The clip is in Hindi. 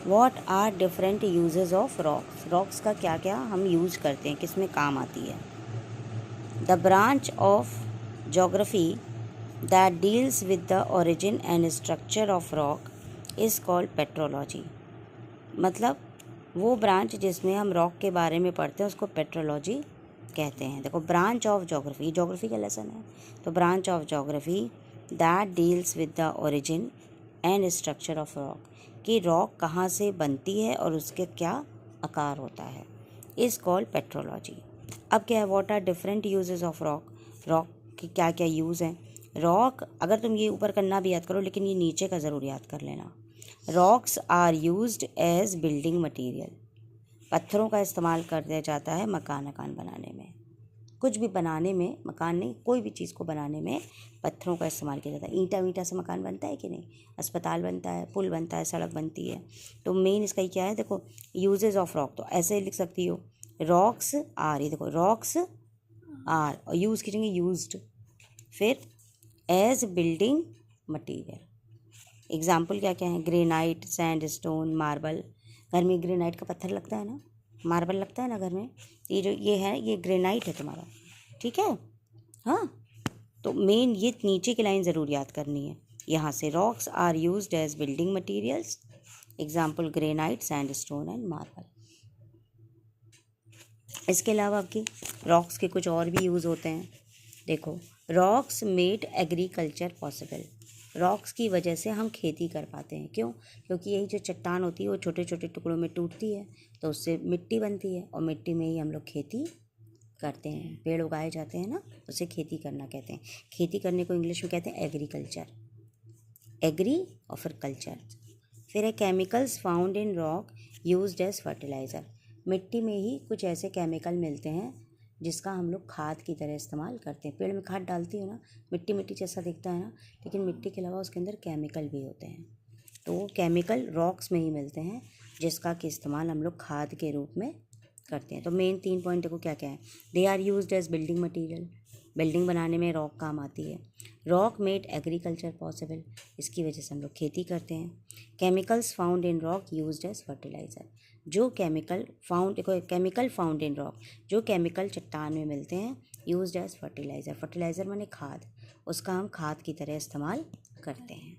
What are different uses of rocks, rocks का क्या क्या हम यूज करते हैं, किस में काम आती है। The branch of geography that deals with the origin and structure of rock is called petrology. मतलब वो ब्रांच जिसमें हम रॉक के बारे में पढ़ते हैं उसको पेट्रोलॉजी कहते हैं। देखो, ब्रांच ऑफ जोग्राफी, जोग्राफी का लेसन है, तो branch of geography that deals with the origin and structure of rock, कि रॉक कहाँ से बनती है और उसके क्या आकार होता है, इज़ कॉल्ड पेट्रोलॉजी। अब क्या है, what are different uses of rock, rock के क्या क्या यूज़ हैं। रॉक, अगर तुम ये ऊपर करना भी याद करो लेकिन ये नीचे का ज़रूर याद कर लेना। Rocks are used as building material, पत्थरों का इस्तेमाल कर दिया जाता है मकान बनाने में। कुछ भी बनाने में, मकान नहीं, कोई भी चीज़ को बनाने में पत्थरों का इस्तेमाल किया जाता है। ईंटा वींटा से मकान बनता है कि नहीं, अस्पताल बनता है, पुल बनता है, सड़क बनती है। तो मेन इसका ही क्या है, देखो, यूजेस ऑफ रॉक, तो ऐसे लिख सकती हो, रॉक्स आर, ये देखो रॉक्स आर, और यूज़ की जगह यूज्ड, फिर एज बिल्डिंग मटीरियल। एग्जाम्पल क्या क्या है, ग्रेनाइट, सैंडस्टोन, मार्बल। घर में ग्रेनाइट का पत्थर लगता है ना, मार्बल लगता है ना घर में, ये जो ये है ये ग्रेनाइट है तुम्हारा, ठीक है। हाँ, तो मेन ये नीचे की लाइन ज़रूर याद करनी है यहाँ से, rocks are used as building materials, example granite, sandstone and marble. इसके अलावा आपकी रॉक्स के कुछ और भी यूज़ होते हैं। देखो, rocks made agriculture possible, rocks की वजह से हम खेती कर पाते हैं। क्यों? क्योंकि यही जो चट्टान होती है वो छोटे छोटे टुकड़ों में टूटती है, तो उससे मिट्टी बनती है, और मिट्टी में ही हम लोग खेती करते हैं, पेड़ उगाए जाते हैं ना, उसे खेती करना कहते हैं। खेती करने को इंग्लिश में कहते हैं एग्रीकल्चर, एग्री और फिर कल्चर। फिर है chemicals found in rock used as fertiliser, मिट्टी में ही कुछ ऐसे केमिकल मिलते हैं जिसका हम लोग खाद की तरह इस्तेमाल करते हैं। पेड़ में खाद डालती हो ना, मिट्टी मिट्टी जैसा दिखता है ना, लेकिन मिट्टी के अलावा उसके अंदर केमिकल भी होते हैं, तो वो केमिकल रॉक्स में ही मिलते हैं जिसका कि इस्तेमाल हम लोग खाद के रूप में करते हैं। तो मेन 3 पॉइंट देखो क्या क्या है, they are used as building material, building बनाने में रॉक काम आती है। रॉक मेड एग्रीकल्चर पॉसिबल, इसकी वजह से हम लोग खेती करते हैं। Chemicals found in rock used as fertiliser, जो केमिकल फाउंड इन रॉक, जो केमिकल चट्टान में मिलते हैं, यूज्ड एज फर्टिलाइज़र, फर्टिलाइज़र माने खाद, उसका हम खाद की तरह इस्तेमाल करते हैं।